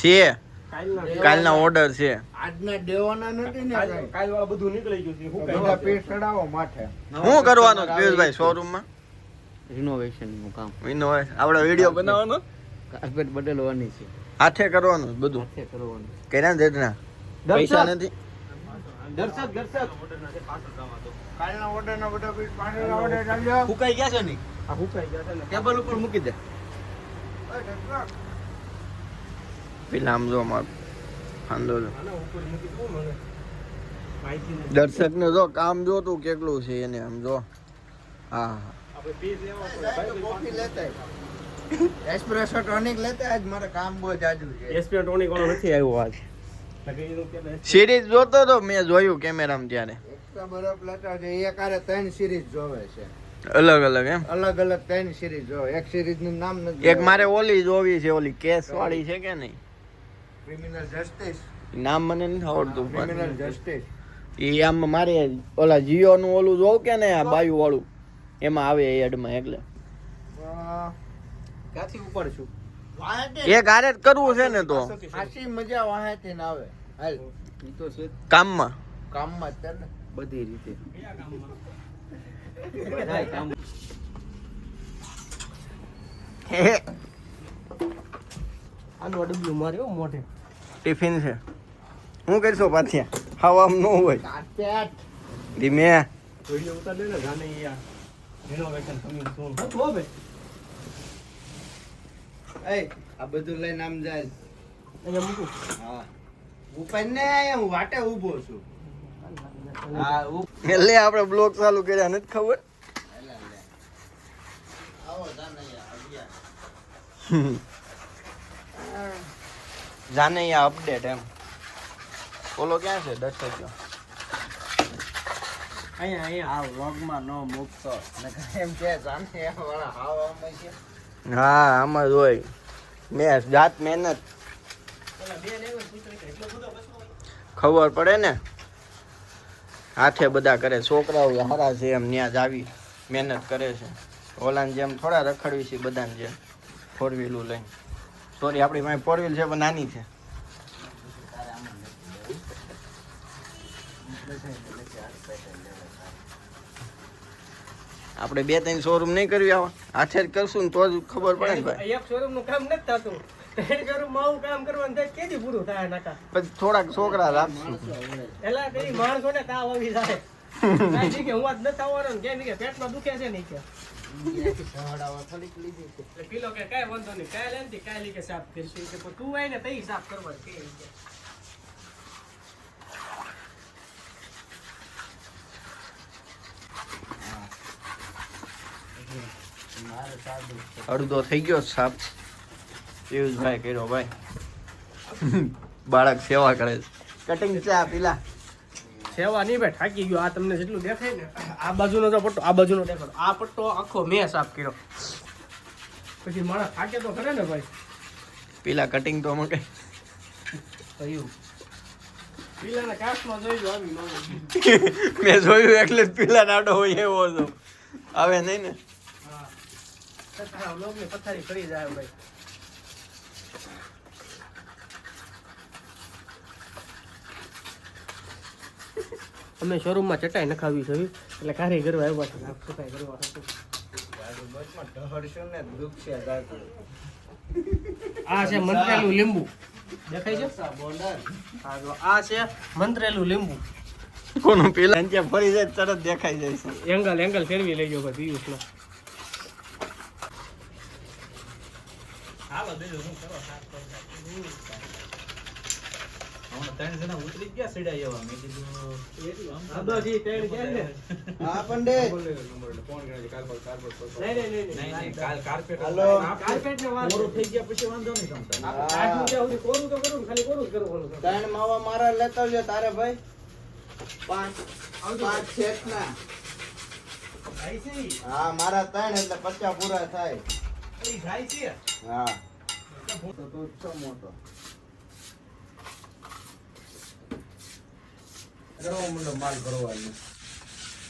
છે કાલના ઓર્ડર છે આજના દેવાના નથી ને કાલ વાળા બધું નીકળી ગયું છે બધા પીસ ચડાવો માથે શું કરવાનું પિયુષભાઈ શોરૂમમાં રિનોવેશન નું કામ આપણે વિડીયો બનાવવાનો કાર્પેટ બદલવાની છે હાથે કરવાનું બધું હાથે કરવાનું કર્યા ને દેખના પૈસા નથી દર્શક કાલના ઓર્ડરના બધા પીસ પાછળ ઓર્ડર ચાલ્યો ફૂકાઈ ગયા છે ને આ હુકાઈ ગયા છે ને ટેબલ ઉપર મૂકી દે પેલા આમ જો માર હાંડો આના ઉપર મૂકી દઉં મને માહિતી નથી દર્શક ને જો કામ જો તું કેટલું છે એને આમ જો હા આપણે પીસ લેવા કોફી લેતા એસ્પ્રેસો ટોનિક લેતા આજ મારે કામ બહુ જાજુ છે એસપી ટોનિક વાળો નથી આવ્યો આજ સિરીઝ જોતો તો મેં જોયું કેમેરામાં ત્યારે એક્સ્ટ્રા બરફ લેતા છે એક આરે 3 સિરીઝ જોવે છે અલગ અલગ એમ અલગ અલગ 3 સિરીઝ જોવે એક સિરીઝ નું નામ નથી એક મારે ઓલી જોવી છે ઓલી કેસ વાળી છે કે નહીં ક્રિમિનલ જસ્ટિસ નામ મને નથી આવડતું ક્રિમિનલ જસ્ટિસ એ આમ મારે ઓલા જીઓ નું ઓલું જોવ કે ને આ બાયુ વાળું એમાં આવે એડમાં એટલે ક્યાંથી ઉપર છું એક હારે જ કરવું છે ને તો આશી મજા વાહેતી ના આવે હાલ ઈ તો છે કામમાં કામમાં જ ને બધી રીતે આનો ડબ્લ્યુ માર્યો મોઢે ટિફિન છે હું કરશો પાથિયા ખાવામાં ન હોય કાર્પેટ ધીમે વિડિયો ઉતાર દે ને જાને યાર રિનોવેશન કમિંગ સૂન હો બે એ આ બધું લઈને આમ જાય અહીંયા મૂકું હા ઉપર ને હું વાટે ઊભો છું હા એટલે આપણે બ્લોગ ચાલુ કર્યા નથી ખબર આવો જાનૈયા જાનૈયા અપડેટ એમ ઓલો ક્યાં છે દર્શક અહીંયા આ વ્લોગમાં નો મૂકતો નકર એમ કે જાનૈયા વાળા હાવામાં છે હા આમાં જ હોય મેં જાત મહેનત ખબર પડે ને હાથે બધા કરે છોકરાઓ હારા છે એમ ત્યાં જ આવી મહેનત કરે છે ઓલાને જેમ થોડા રખડવી છે બધાને જેમ ફોર વ્હીલું લઈને સોરી આપણી પાસે ફોર વ્હીલ છે પણ નાની છે આપણે 2-3 શોરૂમ નહીં કરવી આવા હાથે જ કરશું ને તો જ ખબર પડે ને ભાઈ એક શોરૂમ નું કામ નથી થતું ત્રણ શોરૂમ માં આવું કામ કરવાનું થાય કેદી પૂરું થાય નાકા પછી થોડાક છોકરા રાખશું એલા કઈ માણસો ને તાવ આવી જાય કાઈ કે હું આજ નથી આવવાનો ને કે પેટમાં દુખે છે ને કે સવાડાવા થોડીક લીધી છે એટલે પીલો કે કાઈ વાંધો નહીં કાઈ લેનથી કાઈ લી કે સાફ કરશું કે પણ તું આય ને તઈ સાફ કરવા કે અડધો થઈ ગયો સાપ પિયુષભાઈ કર્યો ભાઈ બાળક સેવા કરે છે કટિંગ ચા પીલા સેવા નહીં ભાઈ થાકી ગયો આ તમને જેટલું દેખાય ને આ બાજુનો તો પટ્ટો આ બાજુનો દેખાડો આ પટ્ટો આખો મેં સાફ કર્યો પછી માણસ થાકે તો ખરે ને ભાઈ પીલા કટિંગ તો અમે કઈ થયું પીલાના કાચમાં જોઈ આવી મેં જોયું એટલે જ પીલા નાડો હોય એવો હતો આવે નહીં ને હા લોગની પથારી કરી જાય ભાઈ અમે શોરૂમમાં ચટાઈ નખાવી છે એટલે કાર્ય કરવા આવ્યા છે સાફ સફાઈ કરવા હતું ઢહરશું ને દુખશે જાતું આ છે મંત્રેલું લીંબુ દેખાય છે બોર્ડર હા જો આ છે મંત્રેલું લીંબુ કોનું પીલા ત્યાં ફરી જાય તરત દેખાઈ જાય છે એંગલ ફેરવી લેજો ભાઈ પિયુષનો હાલો દેજો હું કરો સાફ કરો ત્રણ જણા ઉતરી ગયા સીડા એવા મેં કીધું આબાજી તેડ ગયા ને હા પંડિત નહીં કાલ કાર્પેટ હાલો. કાર્પેટ ને વાત મોરું થઈ ગયા પછી વાંધો નહીં તમતા આટલું ત્યાં સુધી કોરું તો કરું ને, ખાલી કોરું જ કરવાનું છે. ત્રણ માવા મારા લેતા આવજો તારે ભાઈ પાંચ સેટના જાય છે ઈ? હા મારા 3 એટલે 50 પૂરા થાય ઈ જાય છે હા તો તું છો મોટો રવો મુંડો માલ કરવાનો